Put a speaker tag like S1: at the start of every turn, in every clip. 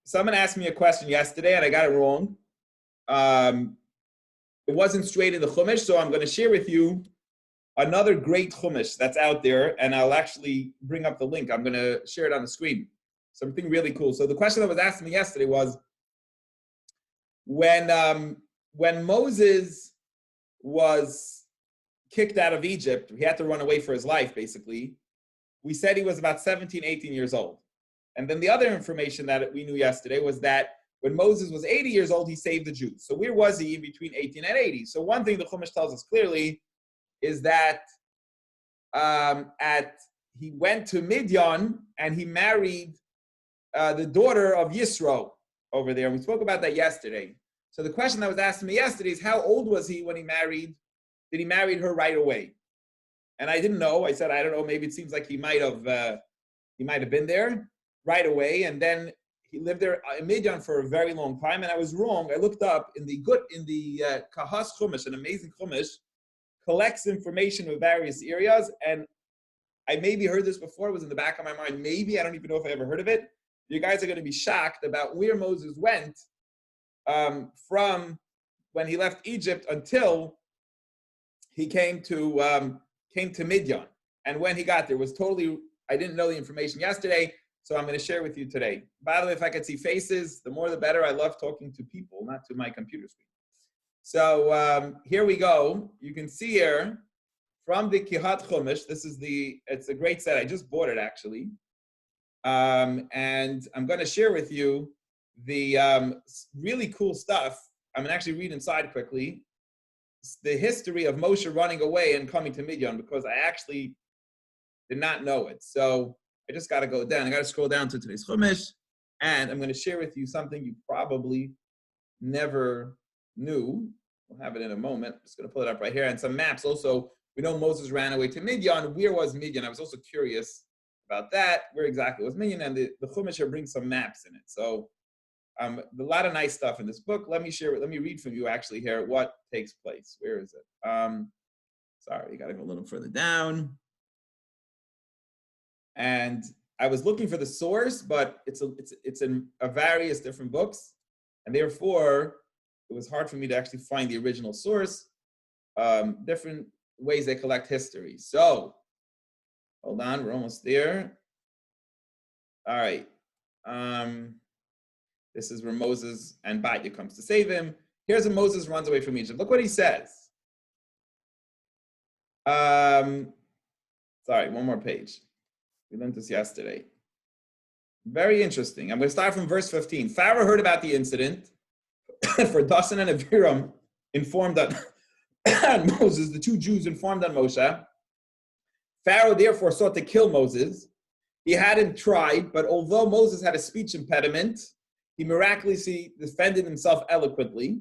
S1: Someone asked me a question yesterday and I got it wrong. It wasn't straight in the Chumash, so I'm going to share with you another great Chumash that's out there, and I'll actually bring up the link. I'm going to share it on the screen. Something really cool. So the question that was asked me yesterday was, when Moses was kicked out of Egypt, he had to run away for his life, basically. We said he was about 17, 18 years old. And then the other information that we knew yesterday was that when Moses was 80 years old, he saved the Jews. So where was he between 18 and 80? So one thing the Chumash tells us clearly is that he went to Midian and he married the daughter of Yisro over there. And we spoke about that yesterday. So the question that was asked to me yesterday is, how old was he when he married? Did he marry her right away? And I didn't know. I said, I don't know. Maybe it seems like he might have been there right away. And then he lived there in Midian for a very long time. And I was wrong. I looked up in the Kahas Chumash, an amazing Chumash, collects information of various areas. And I maybe heard this before. It was in the back of my mind. Maybe. I don't even know if I ever heard of it. You guys are going to be shocked about where Moses went from when he left Egypt until he came to Midian. And when he got there was totally, I didn't know the information yesterday, so I'm going to share with you today. By the way, if I could see faces, the more the better. I love talking to people, not to my computer screen. So here we go. You can see here from the Kihat Chumash. It's a great set. I just bought it actually. And I'm going to share with you the really cool stuff. I'm going to actually read inside quickly. The history of Moshe running away and coming to Midian, because I actually did not know it. So I just got to go down. I got to scroll down to today's Chumash, and I'm going to share with you something you probably never knew. We'll have it in a moment. I'm just going to pull it up right here. And some maps also. We know Moses ran away to Midian. Where was Midian? I was also curious about that. Where exactly was Midian? And the Chumash here brings some maps in it. So a lot of nice stuff in this book. Let me read from you actually here what takes place. Where is it? Sorry, you got to go a little further down. And I was looking for the source, but it's in various different books, and therefore it was hard for me to actually find the original source. Different ways they collect history. So hold on, we're almost there. All right. This is where Moses and Batya comes to save him. Here's when Moses runs away from Egypt. Look what he says. Sorry, one more page. We learned this yesterday. Very interesting. I'm going to start from verse 15. Pharaoh heard about the incident, for Dasan and Abiram informed on Moses. The two Jews informed on Moshe. Pharaoh therefore sought to kill Moses. He hadn't tried, but although Moses had a speech impediment, he miraculously defended himself eloquently.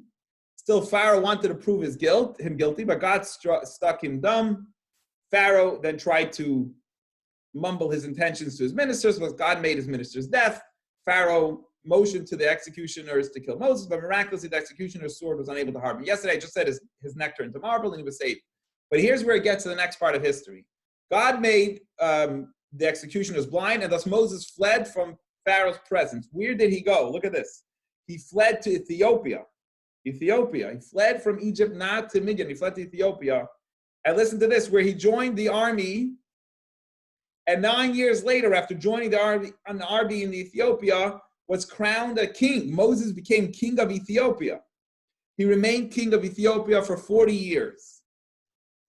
S1: Still, Pharaoh wanted to prove him guilty, but God stuck him dumb. Pharaoh then tried to mumble his intentions to his ministers, but God made his ministers deaf. Pharaoh motioned to the executioners to kill Moses, but miraculously the executioner's sword was unable to harm him. Yesterday I just said his neck turned to marble and he was saved. But here's where it gets to the next part of history. God made the executioners blind, and thus Moses fled from Pharaoh's presence. Where did he go? Look at this. He fled to Ethiopia. He fled from Egypt, not to Midian. He fled to Ethiopia. And listen to this, where he joined the army. And 9 years later, after joining the army in Ethiopia, was crowned a king. Moses became king of Ethiopia. He remained king of Ethiopia for 40 years.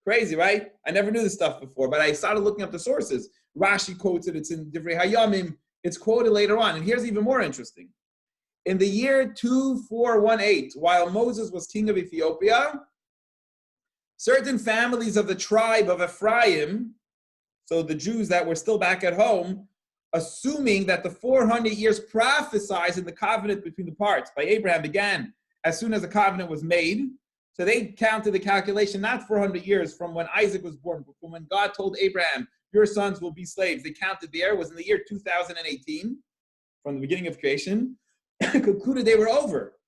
S1: Crazy, right? I never knew this stuff before, but I started looking up the sources. Rashi quotes it. It's in Divrei Hayamim. It's quoted later on. And here's even more interesting. In the year 2418, while Moses was king of Ethiopia, certain families of the tribe of Ephraim, so the Jews that were still back at home, assuming that the 400 years prophesied in the covenant between the parts by Abraham began as soon as the covenant was made. So they counted the calculation not 400 years from when Isaac was born, but from when God told Abraham, your sons will be slaves. They counted there, was in the year 2018, from the beginning of creation, concluded they were over,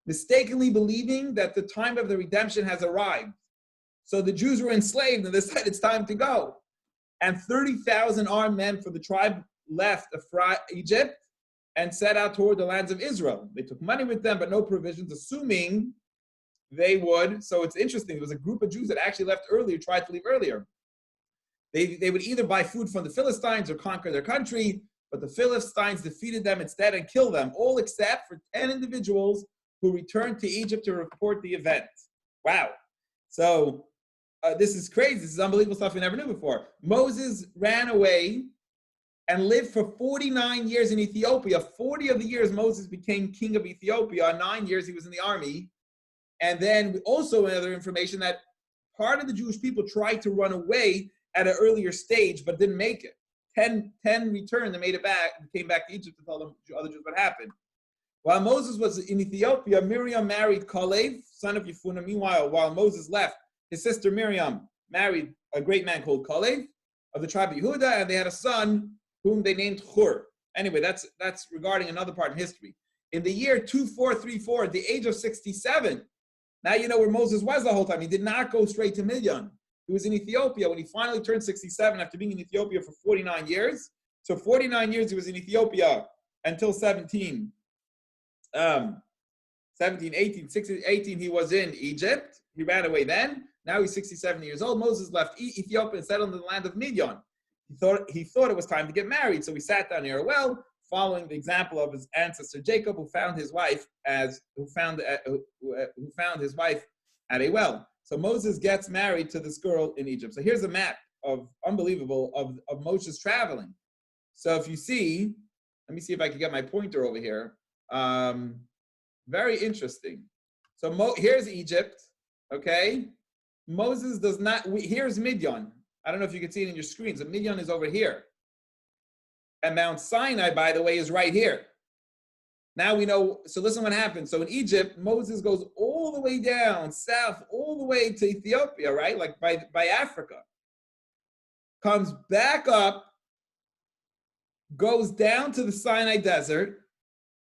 S1: mistakenly believing that the time of the redemption has arrived. So the Jews were enslaved and they said it's time to go. And 30,000 armed men from the tribe left Egypt and set out toward the lands of Israel. They took money with them, but no provisions, assuming they would. So it's interesting. There was a group of Jews that actually left earlier, tried to leave earlier. They would either buy food from the Philistines or conquer their country, but the Philistines defeated them instead and killed them, all except for 10 individuals who returned to Egypt to report the event. Wow. So this is crazy. This is unbelievable stuff we never knew before. Moses ran away and lived for 49 years in Ethiopia. 40 of the years Moses became king of Ethiopia. 9 years he was in the army. And then also another information that part of the Jewish people tried to run away at an earlier stage, but didn't make it. 10 returned, they made it back, and came back to Egypt to tell them other Jews what happened. While Moses was in Ethiopia, Miriam married Kalev, son of Yefunah. Meanwhile, while Moses left, his sister Miriam married a great man called Kalev of the tribe of Yehuda, and they had a son whom they named Hur. Anyway, that's regarding another part in history. In the year 2434, at the age of 67, now you know where Moses was the whole time. He did not go straight to Midian. He was in Ethiopia when he finally turned 67 after being in Ethiopia for 49 years. So 49 years he was in Ethiopia until 18 he was in Egypt. He ran away then. Now he's 67 years old. Moses left Ethiopia and settled in the land of Midian. He thought it was time to get married, so he sat down near a well, following the example of his ancestor Jacob, who found his wife at a well. So Moses gets married to this girl in Egypt. So here's a map of unbelievable of Moses traveling. So if you see, let me see if I can get my pointer over here. Very interesting. So here's Egypt, okay? Moses does not, here's Midian. I don't know if you can see it in your screens. So Midian is over here. And Mount Sinai, by the way, is right here. Now we know, so listen what happened. So in Egypt, Moses goes all the way down south, all the way to Ethiopia, right? Like by Africa. Comes back up, goes down to the Sinai Desert,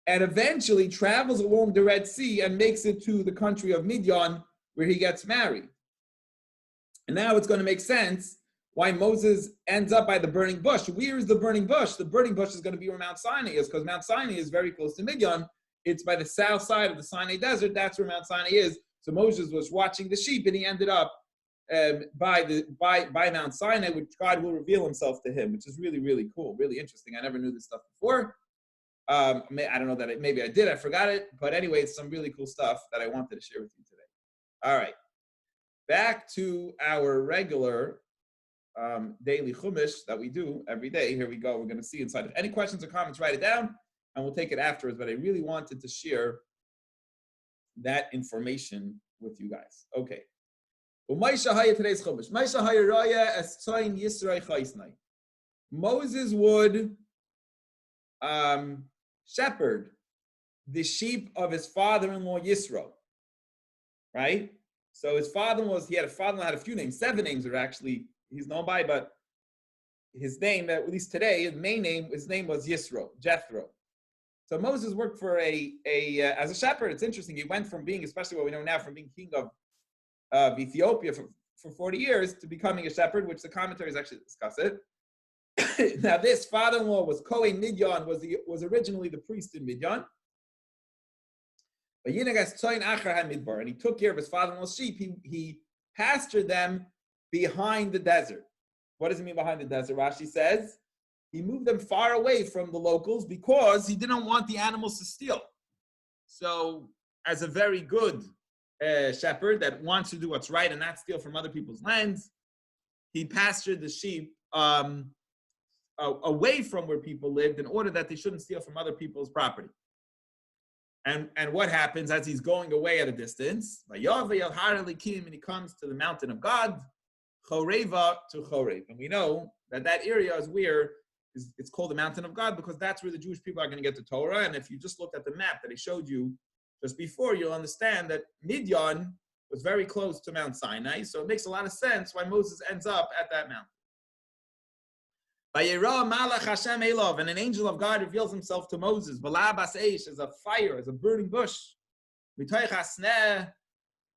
S1: and eventually travels along the Red Sea and makes it to the country of Midian, where he gets married. And now it's going to make sense why Moses ends up by the burning bush. Where is the burning bush? The burning bush is going to be where Mount Sinai is, because Mount Sinai is very close to Midian. It's by the south side of the Sinai Desert. That's where Mount Sinai is. So Moses was watching the sheep, and he ended up by Mount Sinai, which God will reveal himself to him, which is really, really cool, really interesting. I never knew this stuff before. I don't know that maybe I did. I forgot it. But anyway, it's some really cool stuff that I wanted to share with you today. All right. Back to our regular daily chumash that we do every day. Here we go. We're going to see inside. If any questions or comments, write it down, and we'll take it afterwards. But I really wanted to share that information with you guys. Okay. Today's chumash. Moses would shepherd the sheep of his father-in-law Yisro. Right? So his father-in-law, he had a few names, 7 names are actually he's known by, but his name, at least today, his name was Jethro. So Moses worked for as a shepherd. It's interesting. He went from being, especially what we know now, from being king of Ethiopia for 40 years to becoming a shepherd, which the commentaries actually discuss it. Now, this father-in-law was Kohen Midian, was originally the priest in Midian. But and he took care of his father-in-law's sheep. He pastured them behind the desert. What does it mean behind the desert? Rashi says he moved them far away from the locals because he didn't want the animals to steal. So as a very good shepherd that wants to do what's right and not steal from other people's lands, he pastured the sheep away from where people lived in order that they shouldn't steal from other people's property. And what happens as he's going away at a distance? And he comes to the mountain of God, Choreva to Chorev. And we know that area is where it's called the mountain of God because that's where the Jewish people are going to get the Torah. And if you just looked at the map that I showed you just before, you'll understand that Midian was very close to Mount Sinai. So it makes a lot of sense why Moses ends up at that mountain. And an angel of God reveals himself to Moses. As a fire, as a burning bush.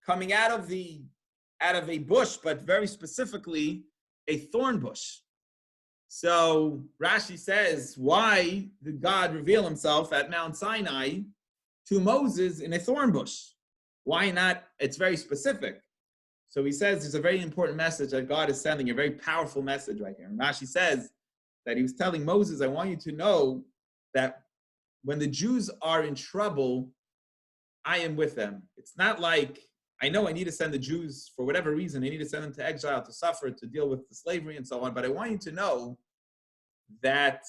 S1: Coming out of a bush, but very specifically a thorn bush. So Rashi says, why did God reveal himself at Mount Sinai to Moses in a thorn bush? Why not? It's very specific. So he says there's a very important message that God is sending, a very powerful message right here. And Rashi says that he was telling Moses, I want you to know that when the Jews are in trouble, I am with them. It's not like, I know I need to send the Jews for whatever reason. I need to send them to exile, to suffer, to deal with the slavery and so on. But I want you to know that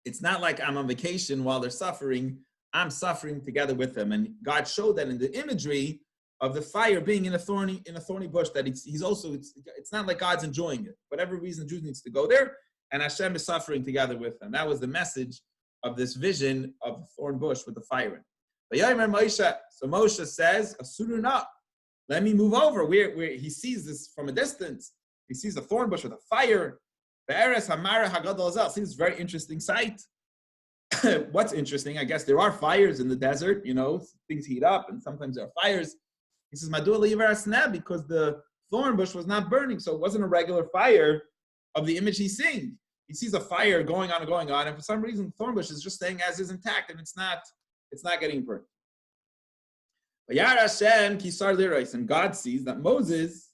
S1: it's not like I'm on vacation while they're suffering. I'm suffering together with them. And God showed that in the imagery of the fire being in a thorny bush, that he's also, it's not like God's enjoying it. Whatever reason, Jews needs to go there, and Hashem is suffering together with them. That was the message of this vision of the thorn bush with the fire in. So Moshe says, "Asuruna, let me move over." Where he sees this from a distance. He sees the thorn bush with a fire. See this very interesting sight. What's interesting? I guess there are fires in the desert. You know, things heat up, and sometimes there are fires. He says, because the thorn bush was not burning, so it wasn't a regular fire of the image he's seeing. He sees a fire going on, and for some reason, the thorn bush is just staying as is intact, and it's not getting burnt. But Yar Hashem kisar liros, and God sees that Moses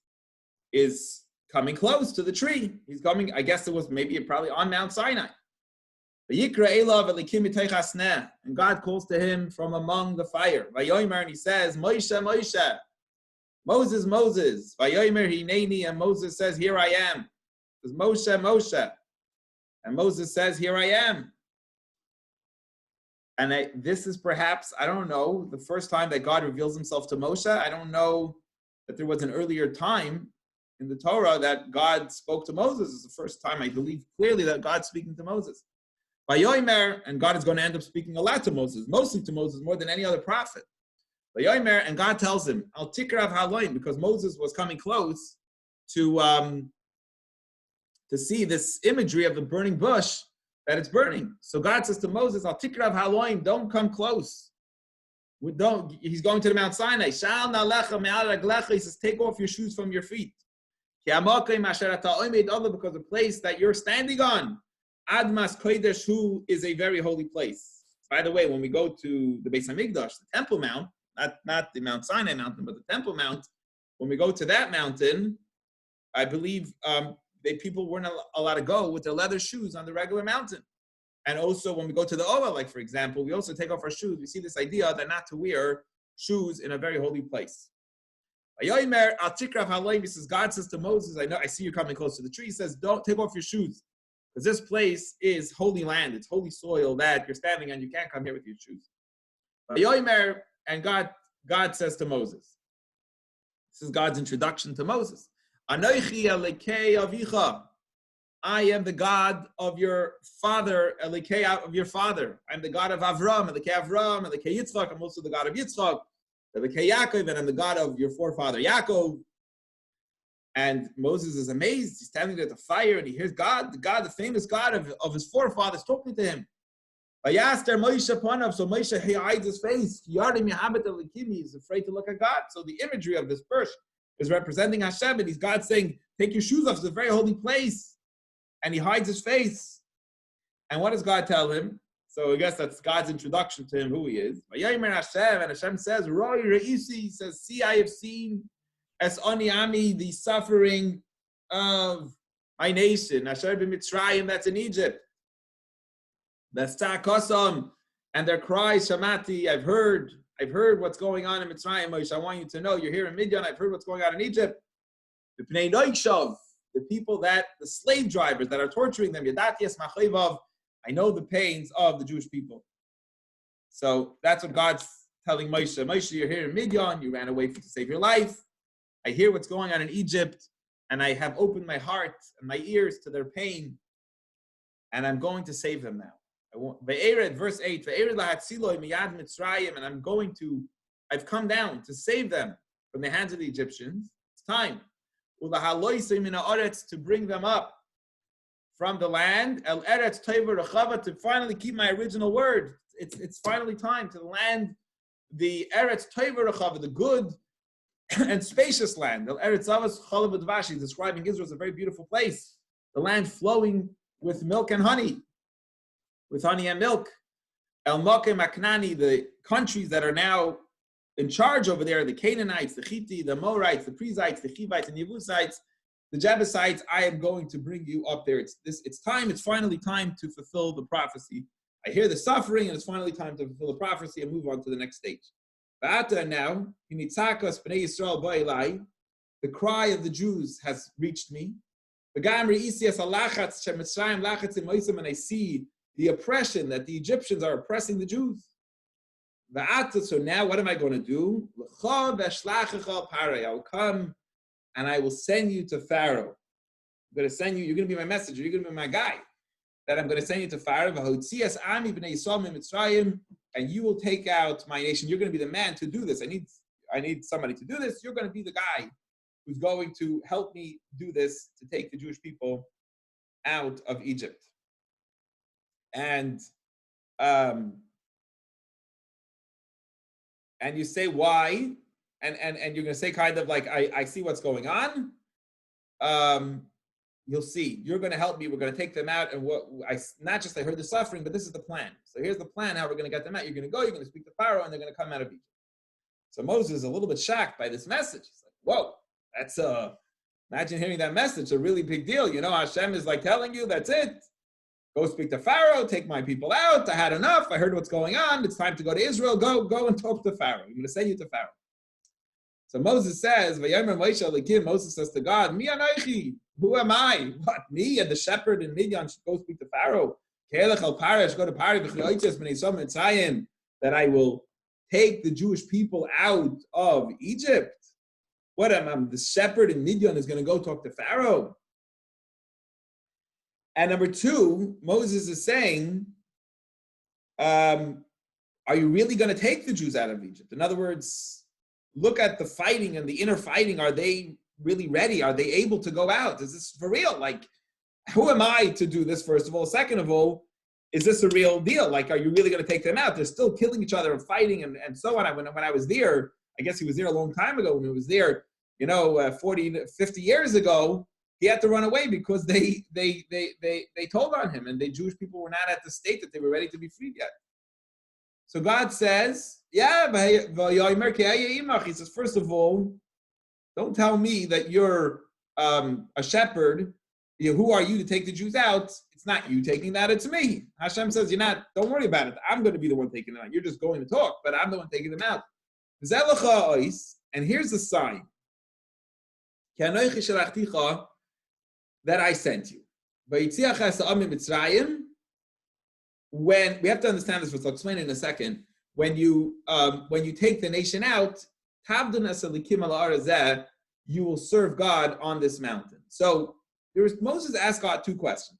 S1: is coming close to the tree. He's coming. I guess it was probably on Mount Sinai. And God calls to him from among the fire. And he says, Moshe, Moshe. Moses, Moses. And Moses says, here I am. It says, Moshe, Moshe. And Moses says, here I am. And this is perhaps, I don't know, the first time that God reveals himself to Moshe. I don't know that there was an earlier time in the Torah that God spoke to Moses. It's the first time I believe clearly that God's speaking to Moses. Vayomer, and God is going to end up speaking a lot to Moses, mostly to Moses more than any other prophet. Vayomer, and God tells him, Al tikrav haloim, because Moses was coming close to see this imagery of the burning bush, that it's burning. So God says to Moses, Al tikrav haloim, don't come close. He's going to the Mount Sinai. Shal nalecha me'al raglecha, he says, take off your shoes from your feet. Because the place that you're standing on, Admas Kodesh, who is a very holy place. By the way, when we go to the Beis Hamikdash, the Temple Mount, not the Mount Sinai mountain, but the Temple Mount, when we go to that mountain, I believe people weren't allowed to go with their leather shoes on the regular mountain. And also when we go to the Oval, like for example, we also take off our shoes. We see this idea that not to wear shoes in a very holy place. He says, God says to Moses, I see you coming close to the tree. He says, don't take off your shoes. Because this place is holy land, it's holy soil that you're standing on. You can't come here with your shoes. And God says to Moses, this is God's introduction to Moses. I am the God of your father, of your father. I'm the God of Avram, Yitzchak. I'm also the God of Yitzchak, Yaakov, and I'm the God of your forefather Yaakov. And Moses is amazed. He's standing there at the fire, and he hears God, the famous God of his forefathers, talking to him. So Moshe, he hides his face. He's afraid to look at God. So the imagery of this bush is representing Hashem, and he's God saying, take your shoes off. It's a very holy place. And he hides his face. And what does God tell him? So I guess that's God's introduction to him, who he is. And Hashem says, he says, see, I have seen as Oniami, the suffering of my nation. Asher b'Mitzrayim, that's in Egypt. That's Ta'akosam, and their cries, Shamati, I've heard what's going on in Mitzrayim, Moshe. I want you to know, you're here in Midian, I've heard what's going on in Egypt. The Pnei Noikshav, the people the slave drivers that are torturing them, Yadati es Machlevav, I know the pains of the Jewish people. So that's what God's telling Moshe. Moshe, you're here in Midian, you ran away to save your life. I hear what's going on in Egypt, and I have opened my heart and my ears to their pain, and I'm going to save them now. Verse 8, and I've come down to save them from the hands of the Egyptians. It's time. To bring them up from the land, to finally keep my original word. It's finally time to land the Eretz Tova Rechava, the good and spacious land. Eretz Zavas Chalav Dvash, describing Israel as a very beautiful place. the land flowing with milk and honey, with honey and milk. El Mokem Aknani, the countries that are now in charge over there, the Canaanites, the Chiti, the Amorites, the Perizzites, the Chivites, and the Yebusites, the Jebusites, I am going to bring you up there. It's finally time to fulfill the prophecy. I hear the suffering, and it's finally time to fulfill the prophecy and move on to the next stage. Now, the cry of the Jews has reached me. And I see the oppression that the Egyptians are oppressing the Jews. So now what am I going to do? I will come and I will send you to Pharaoh. I'm going to send you, you're going to be my messenger, you're going to be my guy. That I'm going to send you to Pharaoh, and you will take out my nation. You're going to be the man to do this. I need somebody to do this. You're going to be the guy who's going to help me do this, to take the Jewish people out of Egypt. And you say why, and you're going to say kind of like, I see what's going on. You'll see. You're going to help me. We're going to take them out. And I heard the suffering, but this is the plan. So here's the plan, how we're going to get them out. You're going to go, you're going to speak to Pharaoh, and they're going to come out of Egypt. So Moses is a little bit shocked by this message. He's like, whoa, that's imagine hearing that message. It's a really big deal. You know, Hashem is like telling you, that's it. Go speak to Pharaoh, take my people out. I had enough. I heard what's going on. It's time to go to Israel. Go and talk to Pharaoh. I'm going to send you to Pharaoh. So Moses says, Moses says to God, Mi anaychi, who am I? What, me and the shepherd in Midian should go speak to Pharaoh? Go to Pharaoh, that I will take the Jewish people out of Egypt. What am I? The shepherd in Midian is going to go talk to Pharaoh. And number two, Moses is saying, are you really going to take the Jews out of Egypt? In other words, look at the fighting and the inner fighting. Are they really ready? Are they able to go out? Is this for real? Like, who am I to do this, first of all? Second of all, is this a real deal? Like, are you really going to take them out? They're still killing each other and fighting and so on. When I was there, I guess he was there a long time ago when he was there, 40, 50 years ago, he had to run away because they told on him, and the Jewish people were not at the state that they were ready to be freed yet. So God says, he says, first of all, don't tell me that you're a shepherd. Who are you to take the Jews out? It's not you taking that, it's me. Hashem says, don't worry about it. I'm going to be the one taking them out. You're just going to talk, but I'm the one taking them out. And here's the sign that I sent you. When we have to understand this, which I'll explain in a second. When you take the nation out, you will serve God on this mountain. So Moses asked God two questions.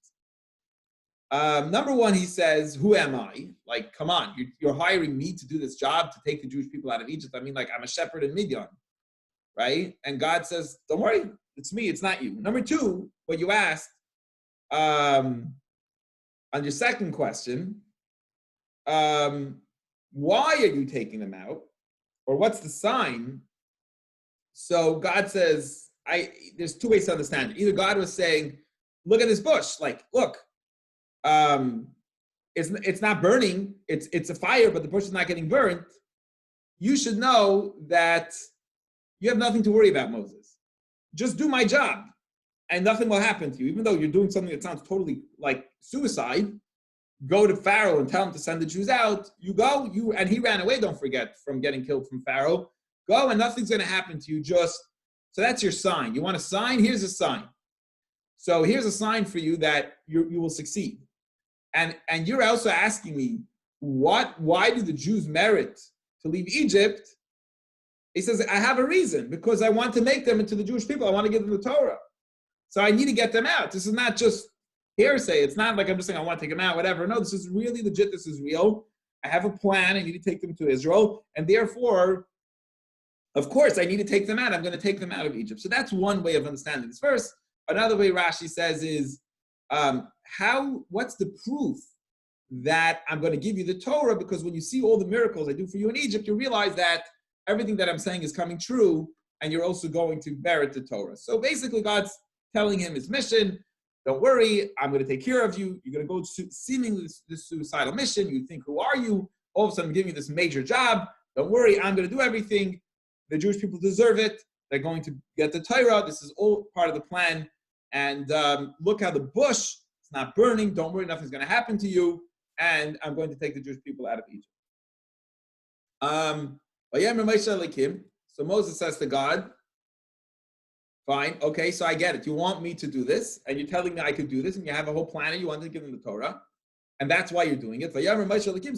S1: Number one, he says, who am I? Like, come on, you're hiring me to do this job, to take the Jewish people out of Egypt. I mean, like, I'm a shepherd in Midian, right? And God says, don't worry, it's me, it's not you. Number two, what you asked, on your second question, why are you taking them out? Or what's the sign? So God says, there's two ways to understand it. Either God was saying, look at this bush, like, look, it's not burning, it's a fire, but the bush is not getting burnt. You should know that you have nothing to worry about, Moses. Just do my job, and nothing will happen to you. Even though you're doing something that sounds totally like suicide, go to Pharaoh and tell him to send the Jews out. You go, and he ran away, don't forget, from getting killed from Pharaoh. Go, and nothing's going to happen to you. So that's your sign. You want a sign? Here's a sign. So here's a sign for you that you will succeed. And you're also asking me, why do the Jews merit to leave Egypt? He says, I have a reason, because I want to make them into the Jewish people. I want to give them the Torah. So I need to get them out. This is not just hearsay. It's not like I'm just saying I want to take them out, whatever. No, this is really legit. This is real. I have a plan. I need to take them to Israel. And therefore, of course, I need to take them out. I'm going to take them out of Egypt. So that's one way of understanding this verse. Another way Rashi says is, what's the proof that I'm going to give you the Torah? Because when you see all the miracles I do for you in Egypt, you realize that everything that I'm saying is coming true, and you're also going to merit the Torah. So basically, God's telling him his mission. Don't worry, I'm going to take care of you. You're going to go seemingly this suicidal mission. You think, who are you? All of a sudden, I'm giving you this major job. Don't worry, I'm going to do everything. The Jewish people deserve it. They're going to get the Torah. This is all part of the plan. And look how the bush is not burning. Don't worry, nothing's going to happen to you. And I'm going to take the Jewish people out of Egypt. So Moses says to God, fine, okay, so I get it. You want me to do this, and you're telling me I could do this, and you have a whole plan, and you want to give them the Torah, and that's why you're doing it. So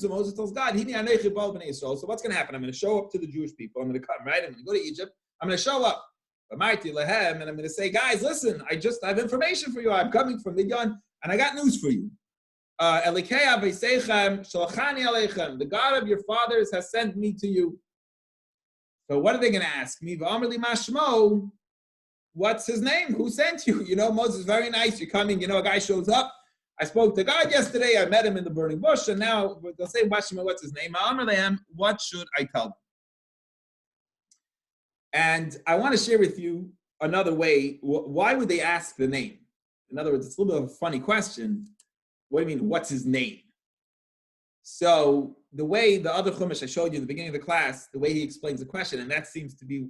S1: Moses tells God, so what's going to happen? I'm going to show up to the Jewish people. I'm going to come, right? I'm going to go to Egypt. I'm going to show up. And I'm going to say, guys, listen, I have information for you. I'm coming from Midian, and I got news for you. The God of your fathers has sent me to you. So what are they going to ask me? What's his name? Who sent you? You know, Moses, very nice. You're coming. You know, a guy shows up. I spoke to God yesterday. I met him in the burning bush. And now they'll say, what's his name? What should I tell them? And I want to share with you another way. Why would they ask the name? In other words, it's a little bit of a funny question. What do you mean, what's his name? So the way the other Chumash I showed you in the beginning of the class, the way he explains the question, and that seems to be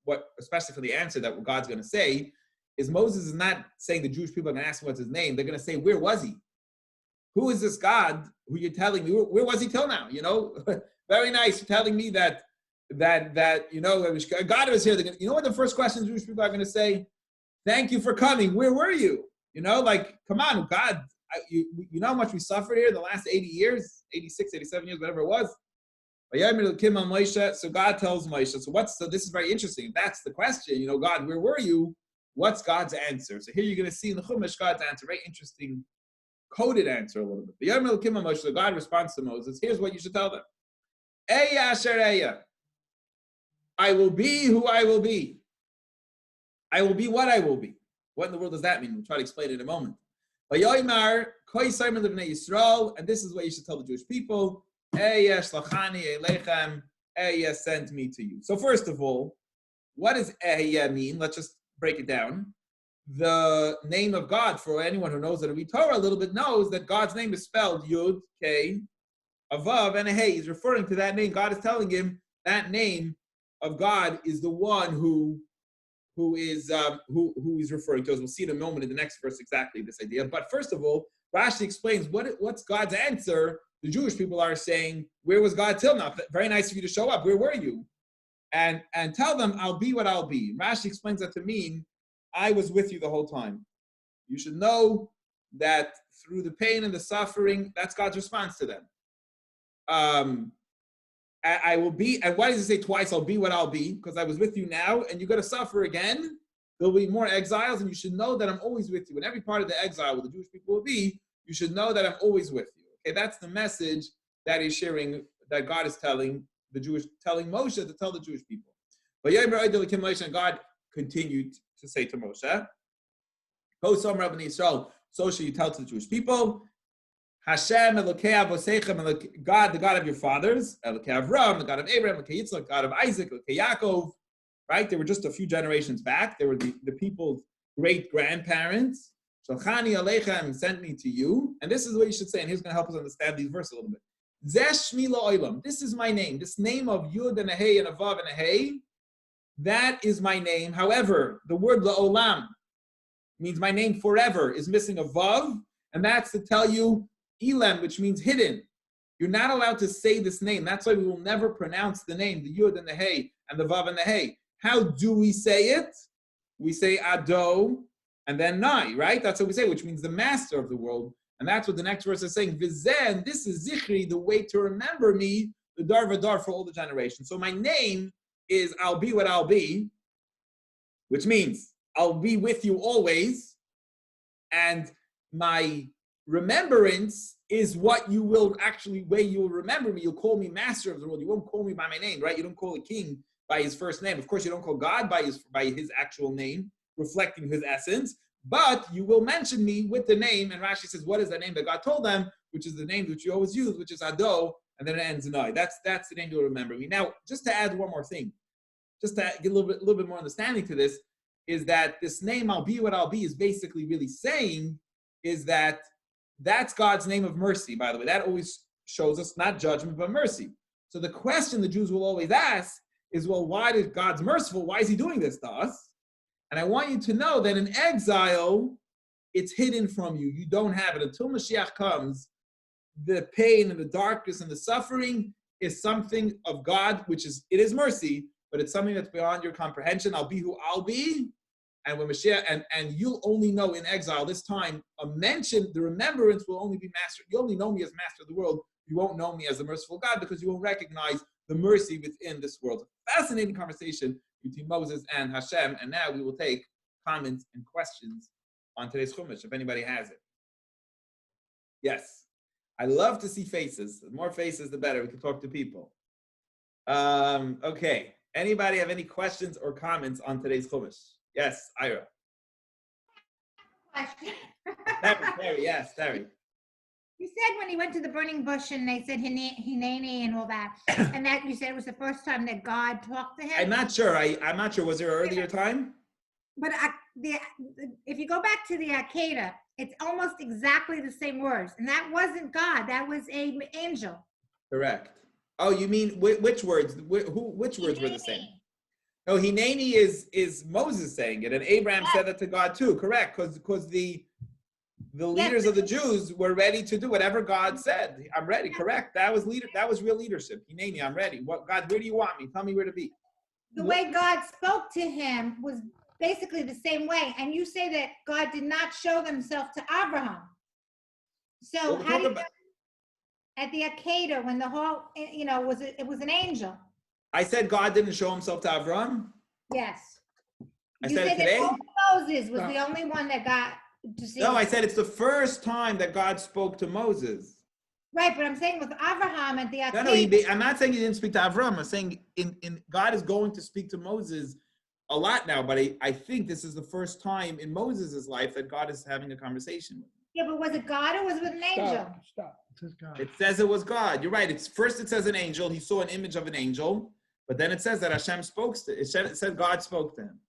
S1: what, especially for the answer that God's going to say, is Moses is not saying the Jewish people are going to ask him what's his name. They're going to say, where was he? Who is this God who you're telling me? Where was he till now? You know, very nice. You're telling me that you know, God was here. You know what the first question the Jewish people are going to say? Thank you for coming. Where were you? You know, like, come on, God. You know how much we suffered here in the last 80 years, 86, 87 years, whatever it was. So God tells Moshe, so this is very interesting. If that's the question, you know, God, where were you? What's God's answer? So here you're going to see in the Chumash God's answer, very interesting, coded answer a little bit. So God responds to Moses, here's what you should tell them. Eya asher eya. I will be who I will be. I will be what I will be. What in the world does that mean? We'll try to explain it in a moment. And this is what you should tell the Jewish people. Sent me to you. So first of all, what does Ehyeh mean? Let's just break it down. The name of God, for anyone who knows how to read Torah a little bit, knows that God's name is spelled Yud, K, a Vav, and a Hey. He's referring to that name. God is telling him that name of God is the one who is referring to, as we'll see in a moment in the next verse exactly this idea. But first of all, Rashi explains what's God's answer. The Jewish people are saying, where was God till now? Very nice of you to show up. Where were you? And tell them, I'll be what I'll be. Rashi explains that to mean, I was with you the whole time. You should know that through the pain and the suffering, that's God's response to them. I will be, and why does it say twice, I'll be what I'll be? Because I was with you now, and you're going to suffer again. There'll be more exiles, and you should know that I'm always with you. In every part of the exile where the Jewish people will be, you should know that I'm always with you. Okay, that's the message that he's sharing, that God is telling Moshe to tell the Jewish people. But and God continued to say to Moshe, so shall you tell to the Jewish people, Hashem, Elokei Avosechem, God, the God of your fathers, Elokei Avram, the God of Abraham, Elokei Yitzchak, God of Isaac, Elokei Yaakov, right? They were just a few generations back. They were the people's great-grandparents. Shalchani Aleichem, sent me to you. And this is what you should say, and he's going to help us understand these verses a little bit. Zeh Shmi La'olam, this is my name. This name of Yud and a Hey and a Vav and a Hey, that is my name. However, the word La'olam means my name forever is missing a Vav, and that's to tell you Elam, which means hidden. You're not allowed to say this name. That's why we will never pronounce the name, the Yud and the Hey, and the Vav and the Hey. How do we say it? We say Ado, and then Nai, right? That's what we say, which means the master of the world. And that's what the next verse is saying. Vizen, this is Zichri, the way to remember me, the Dar Vadar for all the generations. So my name is I'll be what I'll be, which means I'll be with you always. And my remembrance is what you will actually, way you will remember me. You'll call me master of the world. You won't call me by my name, right? You don't call a king by his first name. Of course, you don't call God by his actual name, reflecting his essence, but you will mention me with the name. And Rashi says, what is the name that God told them, which is the name which you always use, which is Ado, and then it ends in I. That's the name you'll remember me. Now, just to add one more thing, just to get a little bit more understanding to this, is that this name, I'll be what I'll be, is basically really saying is that that's God's name of mercy, by the way. That always shows us not judgment, but mercy. So the question the Jews will always ask is, well, why is God's merciful? Why is he doing this to us? And I want you to know that in exile, it's hidden from you. You don't have it. Until Mashiach comes, the pain and the darkness and the suffering is something of God, which is, it is mercy, but it's something that's beyond your comprehension. I'll be who I'll be. And when Mashiach, and you'll only know in exile this time, a mention, the remembrance will only be master. You only know me as master of the world. You won't know me as the merciful God because you won't recognize the mercy within this world. Fascinating conversation between Moses and Hashem. And now we will take comments and questions on today's Chumash, if anybody has it. Yes. I love to see faces. The more faces, the better. We can talk to people. Okay. Anybody have any questions or comments on today's Chumash? Yes, Ira.
S2: Question.
S1: Terry, yes, Terry.
S2: You said when he went to the burning bush and they said Hineni and all that, and that you said it was the first time that God talked to him.
S1: I'm not sure. I'm not sure. Was there an earlier time?
S2: But if you go back to the Akedah, it's almost exactly the same words, and that wasn't God. That was an angel.
S1: Correct. Oh, you mean which words? Which words were the same? No, Hineni is Moses saying it, and Abraham said that to God too. Correct, because the leaders of the Jews were ready to do whatever God said. I'm ready. Correct. That was real leadership. Hineni, I'm ready. What God? Where do you want me? Tell me where to be.
S2: The way God spoke to him was basically the same way, and you say that God did not show himself to Abraham. So how do you at the Akedah when the whole it was an angel?
S1: I said God didn't show himself to Abraham.
S2: Yes.
S1: I said it today.
S2: Moses was the only one that got to see.
S1: No, I said it's the first time that God spoke to Moses.
S2: Right, but I'm saying with Abraham at the Akedah.
S1: No, I'm not saying he didn't speak to Abraham. I'm saying in God is going to speak to Moses a lot now, but I think this is the first time in Moses' life that God is having a conversation with him.
S2: Yeah, but was it God or was it with an angel?
S3: Stop. It says God.
S1: It says it was God. You're right. It says an angel. He saw an image of an angel, but then it says that Hashem spoke to it. It said God spoke to him.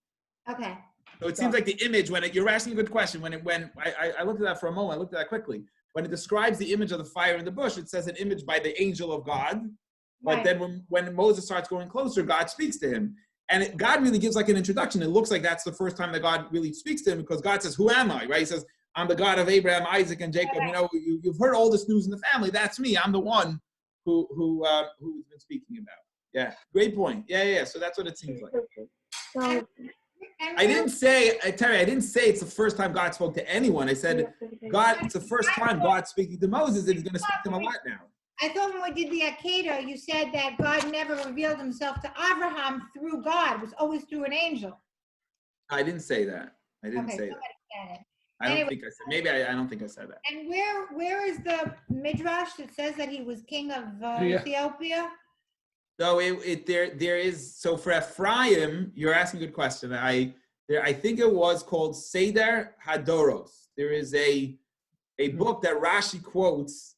S2: Okay.
S1: So it seems like the image, you're asking a good question. When I looked at that for a moment, I looked at that quickly. When it describes the image of the fire in the bush, it says an image by the angel of God. But then when Moses starts going closer, God speaks to him. And God really gives like an introduction. It looks like that's the first time that God really speaks to him because God says, who am I, right? He says, I'm the God of Abraham, Isaac, and Jacob. You know, you've heard all this news in the family. That's me. I'm the one who's been speaking about. Yeah, great point. Yeah. So that's what it seems like. I didn't say, Terry, I didn't say it's the first time God spoke to anyone. I said, God, it's the first time God speaking to Moses, and he's going to speak to him a lot now.
S2: I thought when we did the Akedah, you said that God never revealed himself to Abraham through God. It was always through an angel.
S1: I didn't say that. I didn't say that. I don't think I said. Maybe I don't think I said that.
S2: And where is the midrash that says that he was king of Ethiopia?
S1: So there is. So for Ephraim, you're asking a good question. I think it was called Seder Hadoros. There is a book that Rashi quotes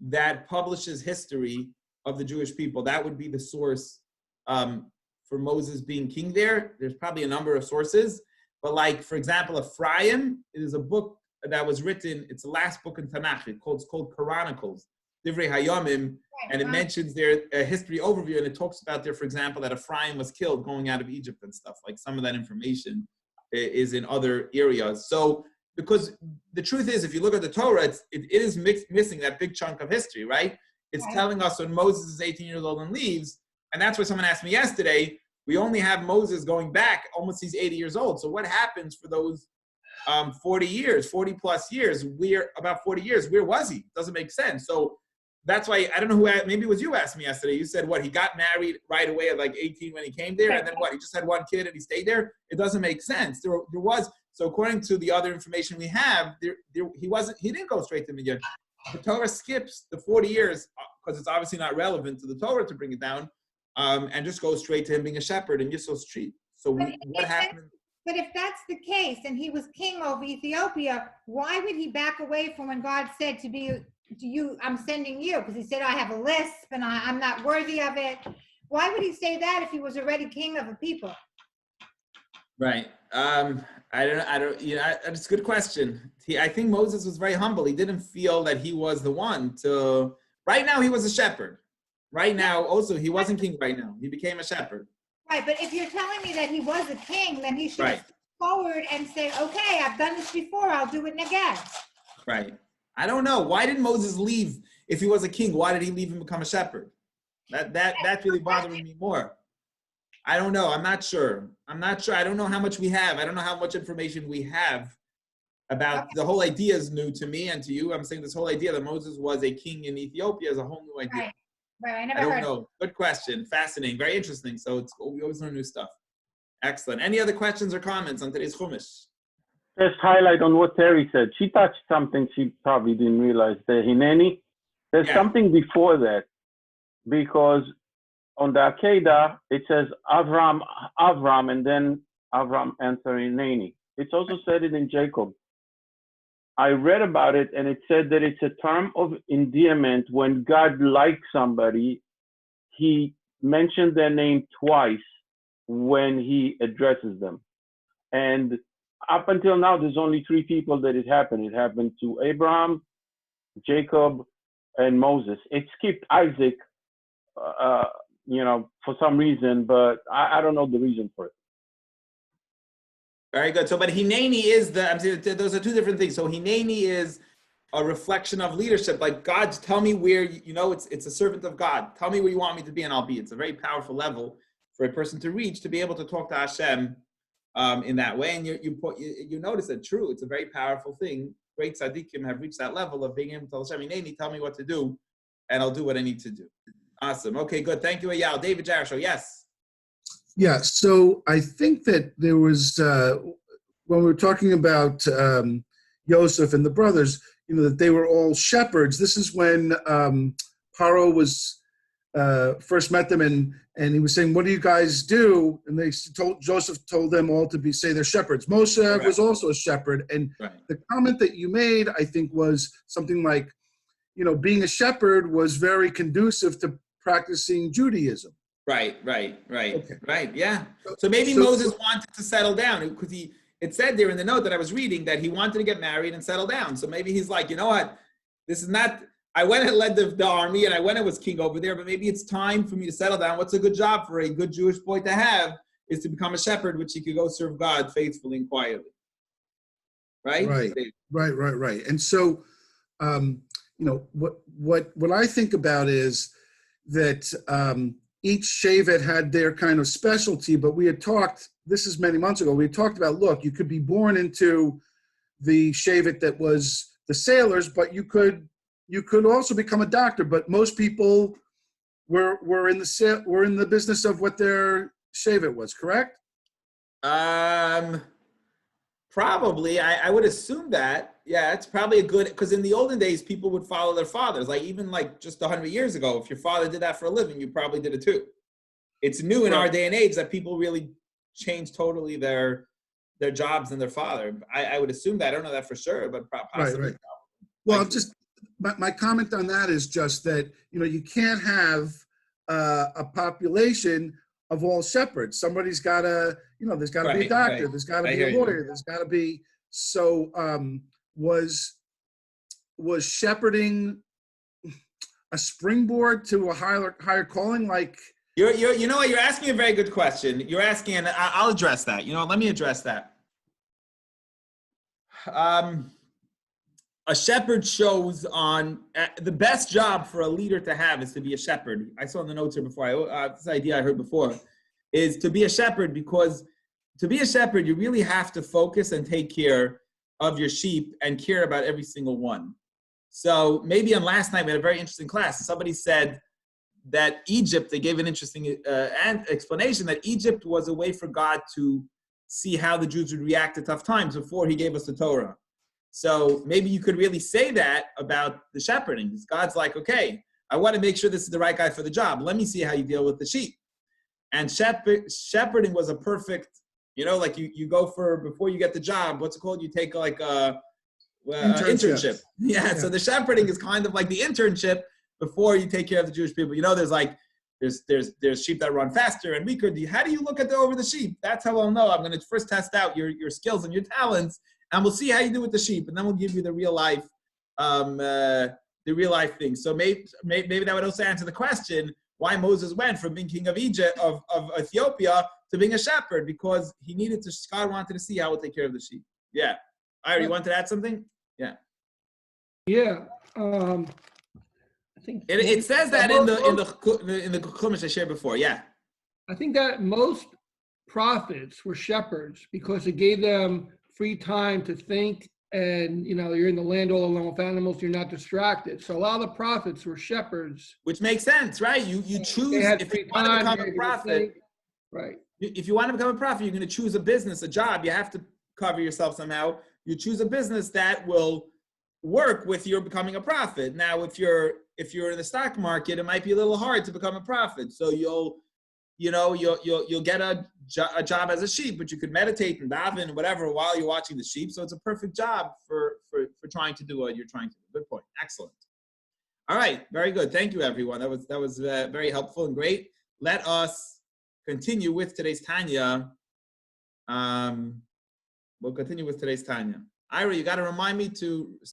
S1: that publishes history of the Jewish people. That would be the source for Moses being king there. There's probably a number of sources. But like, for example, Ephraim, it is a book that was written, it's the last book in Tanakh. It's called Chronicles, Divrei Hayomim, and it mentions their history overview, and it talks about there, for example, that Ephraim was killed going out of Egypt and stuff. Like some of that information is in other areas. So, because the truth is, if you look at the Torah, it is missing that big chunk of history, right? It's telling us when Moses is 18 years old and leaves, and that's what someone asked me yesterday. We only have Moses going back, almost he's 80 years old. So what happens for those 40 plus years? About 40 years, where was he? Doesn't make sense. So that's why, I don't know who, maybe it was you asked me yesterday. You said, what, he got married right away at like 18 when he came there, and then what, he just had one kid and he stayed there? It doesn't make sense. There was, so according to the other information we have, he didn't go straight to Midian. The Torah skips the 40 years because it's obviously not relevant to the Torah to bring it down, and just goes straight to him being a shepherd in Yisro's tree. So what happened?
S2: But if that's the case, and he was king over Ethiopia, why would he back away from when God said to you, I'm sending you? Because he said, I have a lisp and I'm not worthy of it. Why would he say that if he was already king of a people?
S1: Right. It's a good question. I think Moses was very humble. He didn't feel that he was the one to, right now he was a shepherd. Right now, also, he wasn't king right now. He became a shepherd.
S2: Right, but if you're telling me that he was a king, then he should
S1: Right.
S2: step forward and say, okay, I've done this before, I'll do it again.
S1: Right. I don't know. Why did Moses leave if he was a king? Why did he leave and become a shepherd? That's really bothering me more. I don't know. I'm not sure. I don't know how much we have. I don't know how much information we have about the whole idea is new to me and to you. I'm saying this whole idea that Moses was a king in Ethiopia is a whole new idea.
S2: Right.
S1: I don't know. Good question. Fascinating. Very interesting. So we always learn new stuff. Excellent. Any other questions or comments on today's Chumash?
S3: Just highlight on what Terry said. She touched something she probably didn't realize. The Hineni. There's something before that, because on the Akedah, it says Avram, and then Avram answer Hineni. It's also said it in Jacob. I read about it, and it said that it's a term of endearment. When God likes somebody, he mentioned their name twice when he addresses them. And up until now, there's only 3 people that it happened. It happened to Abraham, Jacob, and Moses. It skipped Isaac, for some reason, but I don't know the reason for it.
S1: Very good. So, but Hineni is I'm saying those are 2 different things. So Hineni is a reflection of leadership. Like, God, tell me where, it's a servant of God. Tell me where you want me to be and I'll be. It's a very powerful level for a person to reach, to be able to talk to Hashem in that way. And you notice that true. It's a very powerful thing. Great tzaddikim have reached that level of being able to tell Hashem, Hineni, tell me what to do and I'll do what I need to do. Awesome. Okay, good. Thank you, Eyal. David Jarasho, yes.
S4: Yeah, so I think that there was, when we were talking about Yosef and the brothers, that they were all shepherds. This is when Paro was first met them, and he was saying, what do you guys do? And Joseph told them all to say they're shepherds. Moshe was also a shepherd. And the comment that you made, I think, was something like, being a shepherd was very conducive to practicing Judaism.
S1: Right.
S4: Okay.
S1: Right, yeah. So maybe Moses wanted to settle down because it said there in the note that I was reading that he wanted to get married and settle down. So maybe he's like, you know what, this is not, I went and led the army and I went and was king over there, but maybe it's time for me to settle down. What's a good job for a good Jewish boy to have is to become a shepherd, which he could go serve God faithfully and quietly. Right?
S4: Right. And so, what I think about is that each Shevet had their kind of specialty, but we had talked, this is many months ago, we had talked about, look, you could be born into the Shevet that was the sailors, but you could also become a doctor. But most people were in the business of what their Shevet was, correct?
S1: Probably, I would assume that. Yeah, it's probably a good, because in the olden days, people would follow their fathers. Like even like just 100 years ago, if your father did that for a living, you probably did it too. It's new in our day and age that people really change totally their jobs and their father. I would assume that. I don't know that for sure, but possibly.
S4: Right. Well, just my comment on that is just that, you can't have a population of all shepherds. Somebody's got to, there's got to be a doctor, there's got to be a lawyer, there's got to be. So was shepherding a springboard to a higher calling? Like
S1: you're asking a very good question. You're asking, and I'll address that. Let me address that. A shepherd shows on the best job for a leader to have is to be a shepherd. I saw in the notes here before. This idea I heard before is to be a shepherd, because to be a shepherd, you really have to focus and take care of your sheep and care about every single one. So maybe on last night we had a very interesting class. Somebody said that Egypt, they gave an interesting explanation that Egypt was a way for God to see how the Jews would react to tough times before he gave us the Torah. So maybe you could really say that about the shepherding. Because God's like, okay, I want to make sure this is the right guy for the job. Let me see how you deal with the sheep. And shepherding was a perfect, like you go for, before you get the job, what's it called? You take like a internship. Yeah, so the shepherding is kind of like the internship before you take care of the Jewish people. There's like there's sheep that run faster and weaker. How do you look over the sheep? That's how I'll know. I'm going to first test out your skills and your talents, and we'll see how you do with the sheep, and then we'll give you the real life thing. So maybe that would also answer the question why Moses went from being king of Egypt of Ethiopia to being a shepherd, because he needed to. God wanted to see how he'll take care of the sheep. Yeah, Ira, you want to add something? Yeah.
S5: Yeah. I think
S1: it says that in the Chumash I shared before. Yeah.
S5: I think that most prophets were shepherds because it gave them free time to think, and you're in the land all alone with animals, you're not distracted. So a lot of the prophets were shepherds.
S1: Which makes sense, right? You choose if you want to become a prophet.
S5: Right.
S1: If you want to become a prophet, you're going to choose a business, a job. You have to cover yourself somehow. You choose a business that will work with your becoming a prophet. Now, if you're in the stock market, it might be a little hard to become a prophet. So you'll get a job as a sheep, but you could meditate and daven and whatever while you're watching the sheep. So it's a perfect job for trying to do what you're trying to do. Good point. Excellent. All right. Very good. Thank you, everyone. That was very helpful and great. Let us continue with today's Tanya. We'll continue with today's Tanya. Ira, you got to remind me to